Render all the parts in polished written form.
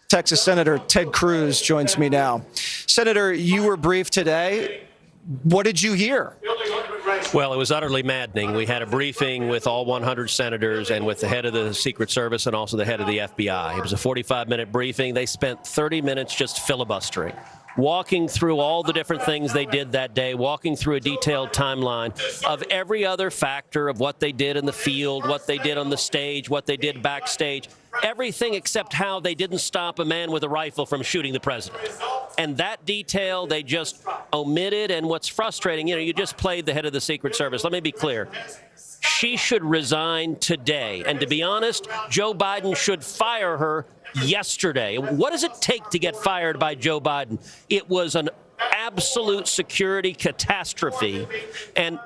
Texas Senator Ted Cruz joins me now. Senator, you were briefed today. What did you hear? Well, it was utterly maddening. We had a briefing with all 100 senators and with the head of the Secret Service and also the head of the FBI. It was a 45-minute briefing. They spent 30 minutes just filibustering, walking through all the different things they did that day, walking through a detailed timeline of every other factor of what they did in the field, what they did on the stage, what they did backstage, everything except how they didn't stop a man with a rifle from shooting the president. And that detail they just omitted. And what's frustrating, you just played the head of the Secret Service. Let me be clear. She should resign today. And to be honest, Joe Biden should fire her yesterday. What does it take to get fired by Joe Biden? It was an absolute security catastrophe. And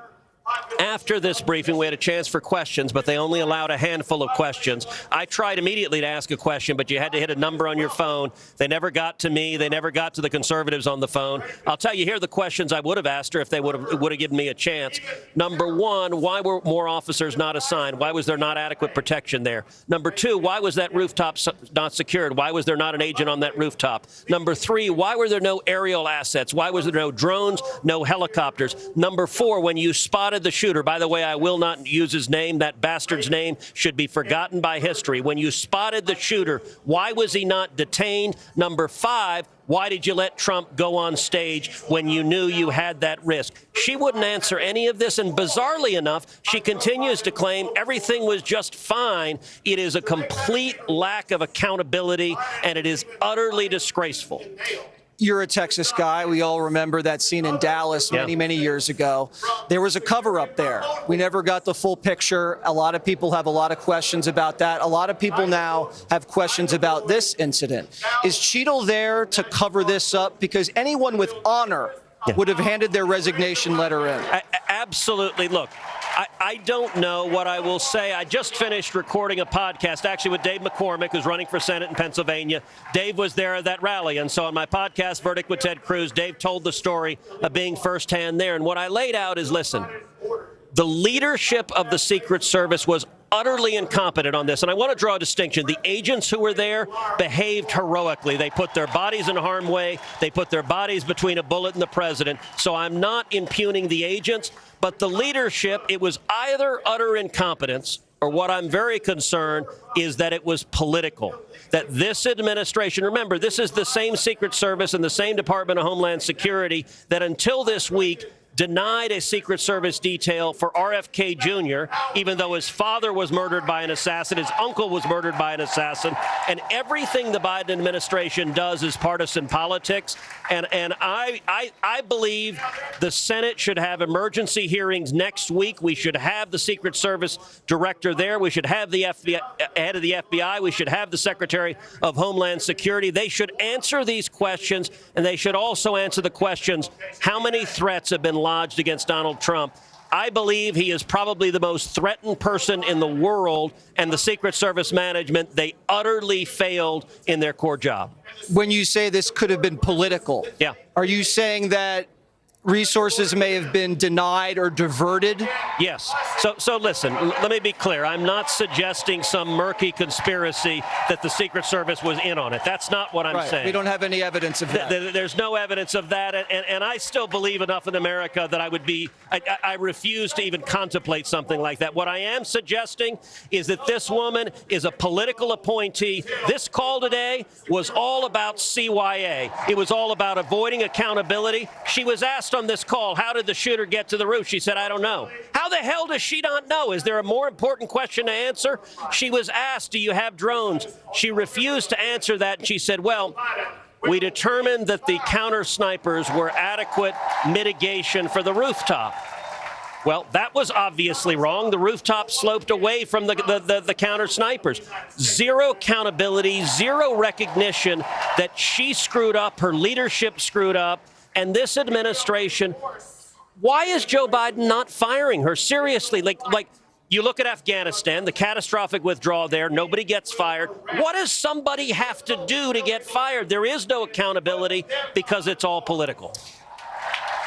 after this briefing, we had a chance for questions, but they only allowed a handful of questions. I tried immediately to ask a question, but you had to hit a number on your phone. They never got to me. They never got to the conservatives on the phone. I'll tell you, here are the questions I would have asked her if they would have given me a chance. Number one, why were more officers not assigned? Why was there not adequate protection there? Number two, why was that rooftop not secured? Why was there not an agent on that rooftop? Number three, why were there no aerial assets? Why was there no drones, no helicopters? Number four, when you spotted the shooter, by the way, I will not use his name. That bastard's name should be forgotten by history. When you spotted the shooter, why was he not detained? Number five, why did you let Trump go on stage when you knew you had that risk? She wouldn't answer any of this, and bizarrely enough, she continues to claim everything was just fine. It is a complete lack of accountability, and it is utterly disgraceful. You're a Texas guy. We all remember that scene in Dallas many years ago. There was a cover-up there. We never got the full picture. A lot of people have a lot of questions about that. A lot of people now have questions about this incident. Is Cheadle there to cover this up? Because anyone with honor would have handed their resignation letter in. Absolutely. Look, I don't know what I will say. I just finished recording a podcast, actually with Dave McCormick, who's running for Senate in Pennsylvania. Dave was there at that rally. And so on my podcast, Verdict with Ted Cruz, Dave told the story of being firsthand there. And what I laid out is, listen, the leadership of the Secret Service was utterly incompetent on this. And I want to draw a distinction. The agents who were there behaved heroically. They put their bodies in harm's way. They put their bodies between a bullet and the president. So I'm not impugning the agents, but the leadership, it was either utter incompetence or what I'm very concerned is that it was political. That this administration, remember, this is the same Secret Service and the same Department of Homeland Security that until this week denied a Secret Service detail for RFK Jr., even though his father was murdered by an assassin, his uncle was murdered by an assassin, and everything the Biden administration does is partisan politics. And I believe the Senate should have emergency hearings next week. We should have the Secret Service director there. We should have the FBI, head of the FBI. We should have the Secretary of Homeland Security. They should answer these questions, and they should also answer the questions, how many threats have been lodged against Donald Trump? I believe he is probably the most threatened person in the world, and the Secret Service management, they utterly failed in their core job. When you say this could have been political, are you saying that resources may have been denied or diverted? Yes. So listen, let me be clear. I'm not suggesting some murky conspiracy that the Secret Service was in on it. That's not what I'm saying. We don't have any evidence of that. There's no evidence of that. And I still believe enough in America that I refuse to even contemplate something like that. What I am suggesting is that this woman is a political appointee. This call today was all about CYA. It was all about avoiding accountability. She was asked on this call, how did the shooter get to the roof? She said, I don't know. How the hell does she not know? Is there a more important question to answer? She was asked, do you have drones? She refused to answer that. And she said, well, we determined that the counter snipers were adequate mitigation for the rooftop. Well, that was obviously wrong. The rooftop sloped away from the counter snipers. Zero accountability, zero recognition that she screwed up, her leadership screwed up. And this administration, why is Joe Biden not firing her? Seriously, like you look at Afghanistan, the catastrophic withdrawal there, nobody gets fired. What does somebody have to do to get fired? There is no accountability because it's all political.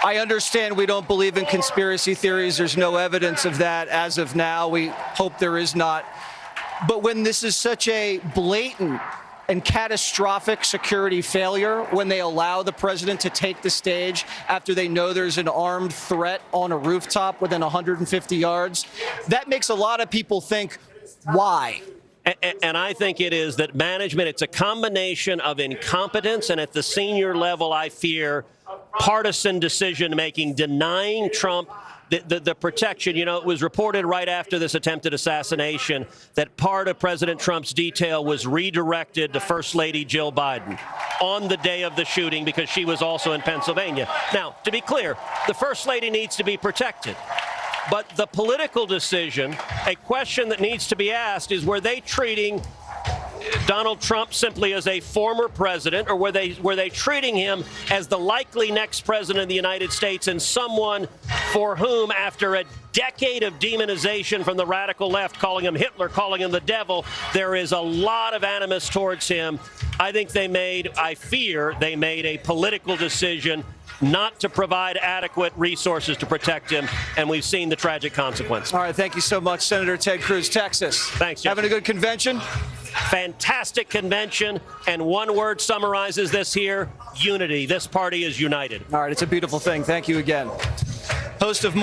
I understand we don't believe in conspiracy theories. There's no evidence of that as of now. We hope there is not. But when this is such a blatant and catastrophic security failure when they allow the president to take the stage after they know there's an armed threat on a rooftop within 150 yards. That makes a lot of people think, why? And I think it is that management, it's a combination of incompetence, and at the senior level, I fear partisan decision-making, denying Trump the protection. You know, it was reported right after this attempted assassination that part of President Trump's detail was redirected to First Lady Jill Biden on the day of the shooting because she was also in Pennsylvania. Now, to be clear, the First Lady needs to be protected. But the political decision, a question that needs to be asked is, were they treating Donald Trump simply as a former president, or were they treating him as the likely next president of the United States and someone for whom, after a decade of demonization from the radical left, calling him Hitler, calling him the devil, there is a lot of animus towards him? I think I fear they made a political decision not to provide adequate resources to protect him, and we've seen the tragic consequences. All right, thank you so much, Senator Ted Cruz, Texas. Thanks, Jeff. Having a good convention? Fantastic convention, and one word summarizes this here: unity. This party is united. All right, it's a beautiful thing. Thank you again. Host of